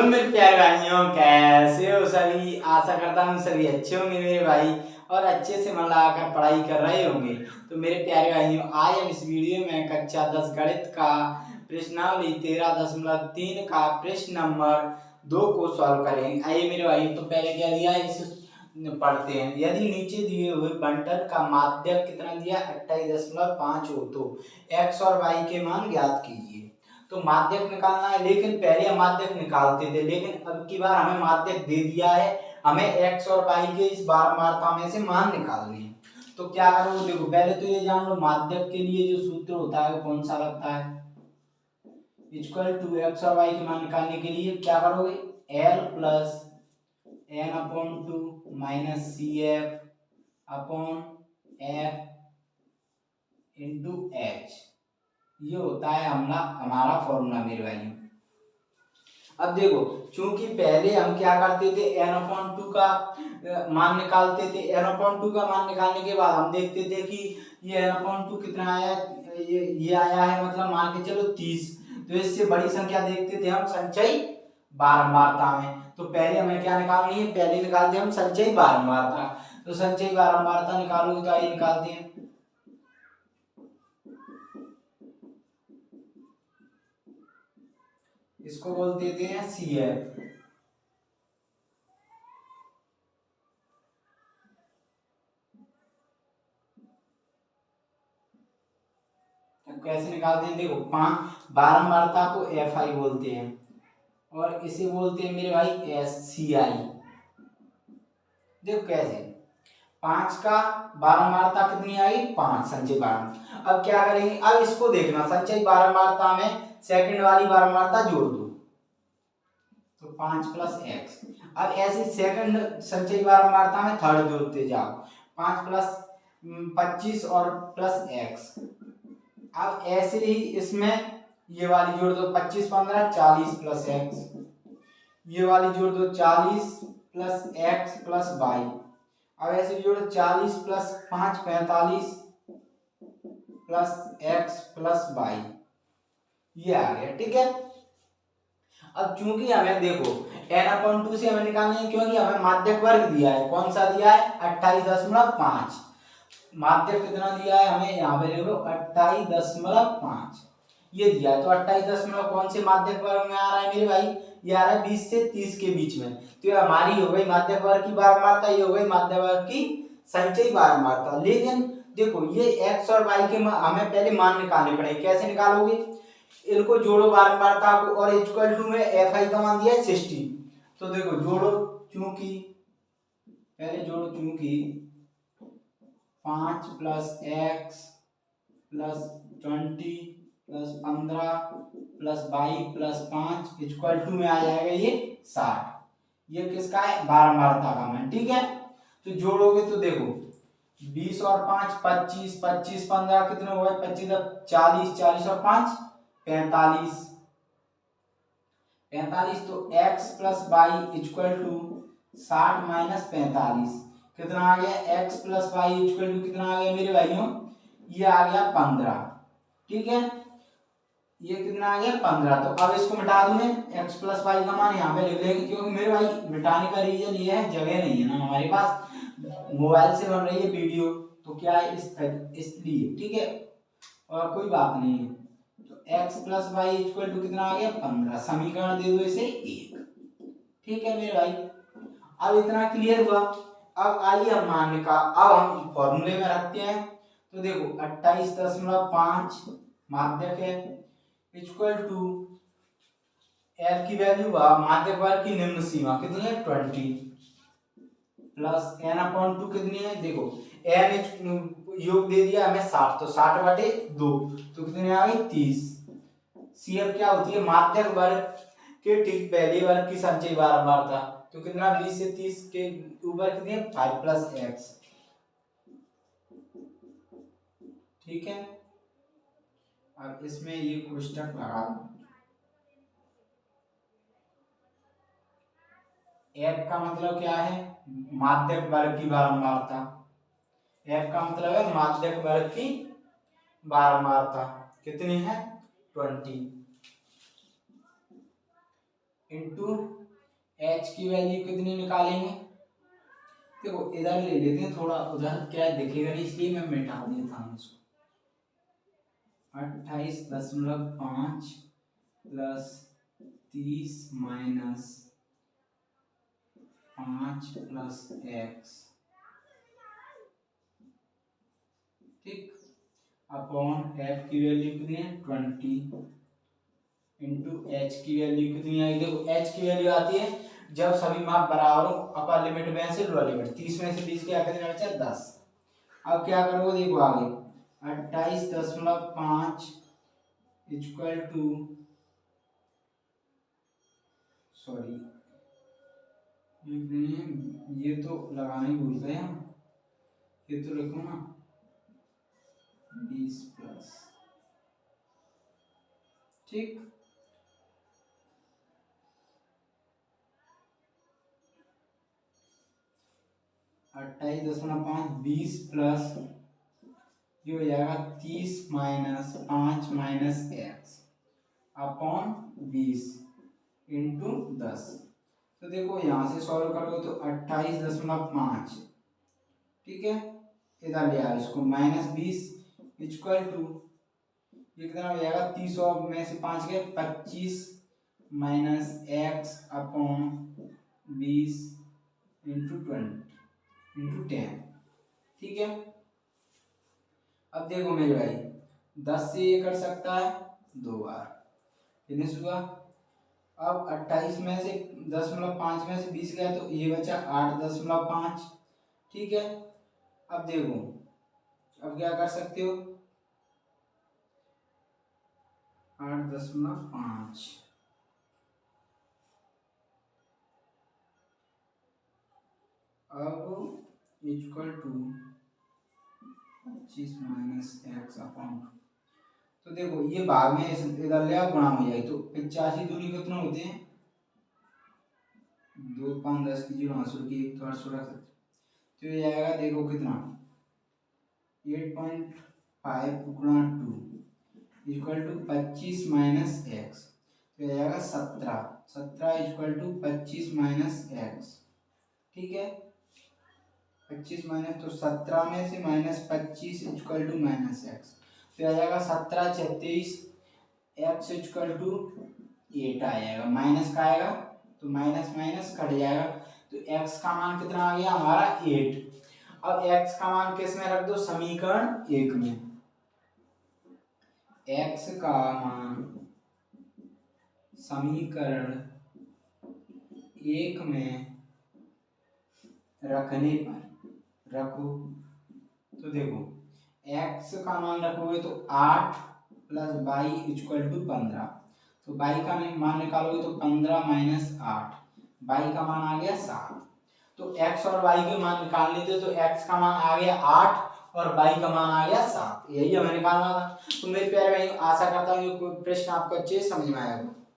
मेरे प्यारे भाइयों, कैसे हो सभी। आशा करता हूँ सभी अच्छे होंगे मेरे भाई और अच्छे से मन लगाकर पढ़ाई कर रहे होंगे। तो मेरे प्यारे भाइयों, आज हम इस वीडियो में कक्षा 10 गणित का प्रश्नावली 13.3 का प्रश्न नंबर 2 को सॉल्व करेंगे। आइए मेरे भाई, तो पहले क्या दिया है इसे पढ़ते हैं। यदि नीचे दिए हुए बंटन का माध्यक कितना दिया 28.5 हो तो x और y के मान ज्ञात कीजिए। तो माध्यक निकालना है, लेकिन पहले हम माध्यक निकालते थे, लेकिन अब की बार हमें माध्यक दे दिया है, हमें x और y के इस बारंबारता में से मान निकालने हैं। तो क्या करो, देखो पहले तो ये जान लो माध्यक के लिए जो सूत्र होता है वो कौन सा लगता है। इक्वल टू x और y के मान निकालने के लिए क्या करोगे, l plus n upon 2 minus C F upon F into H, ये होता है हमारा फॉर्मूला मेरे भाई। अब देखो, चूंकि पहले हम क्या करते थे n अपॉन 2 का मान निकालते थे, n अपॉन 2 का मान निकालने के बाद हम देखते थे कि ये n अपॉन 2 कितना आया, ये आया है, मतलब मान के चलो 30। तो इससे बड़ी संख्या देखते थे हम संचयी बारंबारता में। तो पहले हमें क्या निकालनी है, पहले निकालते हैं हम संचयी बारंबारता। तो संचयी बारंबारता निकालोगे तो आइए निकालते हैं। इसको बोलते थे सी एफ। कैसे निकालते हैं, देखो बारंबारता को एफ आई बोलते हैं और इसे बोलते हैं मेरे भाई एस सी आई। देखो कैसे, 5 का बारंबारता कितनी आई 5 संचयी बारंबारता। अब क्या करेंगे, अब इसको देखना, संचयी बारंबारता में सेकंड वाली बारंबारता जोड़ दो तो 5 प्लस एक्स। अब ऐसे सेकंड संचयी बारंबारता में थर्ड जोड़ते जाओ, 5 प्लस 25 और प्लस एक्स। अब ऐसे ही इसमें ये वाली जोड़ दो, 25 15 40 प्लस एक्स, ये वाली जोड़ दो 40 प्लस एक्स प्लस वाई। अब ऐसे जोड़ो 40 plus 5 45 plus X plus Y, ये आ गया। ठीक है, अब चूंकि हमें देखो n अपॉन 2 से हमें निकालनी है, क्योंकि हमें माध्यक वर्ग दिया है, कौन सा दिया है 28.5। माध्यक कितना दिया है हमें, यहाँ पे लिख लो 28.5 ये दिया है। तो 28 कौन से माध्यक वर्ग में आ रहा है मेरे भाई, ये आ रहा है 20 से 30 के बीच में। तो ये हमारी हो गई माध्यक वर्ग की बारंबारता, ये हो गई माध्यक वर्ग की संचयी बारंबारता। लेकिन देखो ये x और y के हमें पहले मान निकालने पड़ेंगे। कैसे निकालोगे, इनको जोड़ो बारंबारता को और इक्वल टू में एफ आई का मान दिया है 60। तो देखो जोड़ो, चूंकि पहले जोड़ो, चूंकि 5 plus X plus 20 plus 15 plus 22 plus 5 equal to में आ जाएगा ये 60। ये किसका है, बारंबारता का मान। ठीक है, तो जोड़ोगे तो देखो 20 और 5 25, 25 15 कितने हो गए 25 40, 40 और 5 45, 45। तो x plus Y equal to 60 minus 45 कितना आ गया, x plus Y equal to कितना आ गया मेरे भाइयों, ये आ गया 15। ठीक है, ये कितना आ गया 15। तो अब इसको मिटा दूं मैं, x प्लस वाई का मान यहाँ पे लिख लेंगे, क्योंकि मेरे भाई मिटाने का रीजन ये है, जगह नहीं है ना हमारे पास, मोबाइल से बन रही है वीडियो, तो क्या है इसलिए। ठीक है, और कोई बात नहीं है। तो x plus Y equal to कितना आ गया 15। समीकरण दे दो इसे 1। ठीक है मेरे भाई, अब इतना क्लियर हुआ। अब आइए हम मान का, अब हम फॉर्मूले में रखते हैं। तो देखो 28.5 माध्यक है इक्वल टू एल की वैल्यू माध्यक वर्ग की निम्न सीमा कितनी है 20 प्लस n अपॉन 2 कितनी है, देखो n योग दे दिया हमें 60, तो 60/2 तो कितनी आ गई 30। सी एफ क्या होती है, माध्यक वर्ग के ठीक पहले वर्ग की संचयी बारंबारता। तो कितना 20 से 30 के ऊपर कितनी है 5 प्लस एक्स। ठीक है, अब इसमें ये कोष्टक लगा दो। एफ का मतलब क्या है, माध्यक वर्ग की बारंबारता। एफ का मतलब है माध्यक वर्ग की बारंबारता कितनी है 20। इंटू एच की वैल्यू कितनी निकालेंगे। देखो इधर ले लेते हैं, थोड़ा उधर क्या दिखेगा नहीं, इसलिए मैं मिटा देता हूँ इसको। 28.5 प्लस 30 माइनस 5 प्लस एक्स, ठीक, अपॉन एफ की वैल्यू कितनी है 20 इंटू एच की वैल्यू कितनी आई। देखो एच की वैल्यू आती है जब सभी माप बराबर हो, अपर लिमिट में से लोअर लिमिट, 30 में से 20 क्या कितना बचा 10। अब क्या करोगे देखो आगे 28.5 इक्वल टू, सॉरी ये तो लगाना ही भूल गए हम, ये तो लिखो ना 20 प्लस, ठीक, अट्ठाईस दशमलव 20 प्लस ये हो जाएगा 30 minus 5 minus X upon 20 into 10। तो देखो यहाँ से सॉल्व करोगे तो 28.5, ठीक है, इधर ले आओ इसको माइनस 20 इक्वल टू ये कितना हो जाएगा 30 में से 5 के 25 माइनस एक्स अपॉन 20 इंटू 10, ठीक है। अब देखो मेरे भाई 10 से ये कर सकता है 2 बार, फिनिश हुआ। अब 28 में से 10.5 में से 20 गया तो ये बचा 8.5, ठीक है। अब देखो अब क्या कर सकते हो 8.5 अब equal to 25 minus X upon, तो देखो ये भाग में इधर ले गुणा हो जाए तो 85 दूनी कितना होते हैं 2 5 10 की 0 आंसर की 1 तो 8 रख सकते, तो ये आएगा देखो कितना 8.5 गुणा 2 इक्वल टू 25 माइनस एक्स, तो ये आएगा 17 इक्वल टू 25 माइनस एक्स, ठीक है। 25 माइनस तो 17 में से minus 25 equal to minus X, तो आ जाएगा 17 36 एक्स इक्वल टू 8 आएगा, माइनस का आएगा तो माइनस माइनस कट जाएगा, तो एक्स का मान कितना आ गया हमारा 8। अब एक्स का मान किस में रख दो समीकरण 1 में, एक्स का मान समीकरण 1 में रखने पर रखो, तो देखो x का मान रखोगे तो 8 प्लस वाई इक्वल टू 15, तो y का मान निकालोगे तो 15 माइनस 8, y का मान आ गया 7। तो x और y के मान निकाल लेते तो x का मान आ गया 8 और y का मान आ गया 7, यही हमें निकालना था। तो मेरे प्यारे भाई आशा करता हूँ ये प्रश्न आपको अच्छे समझ में आएगा।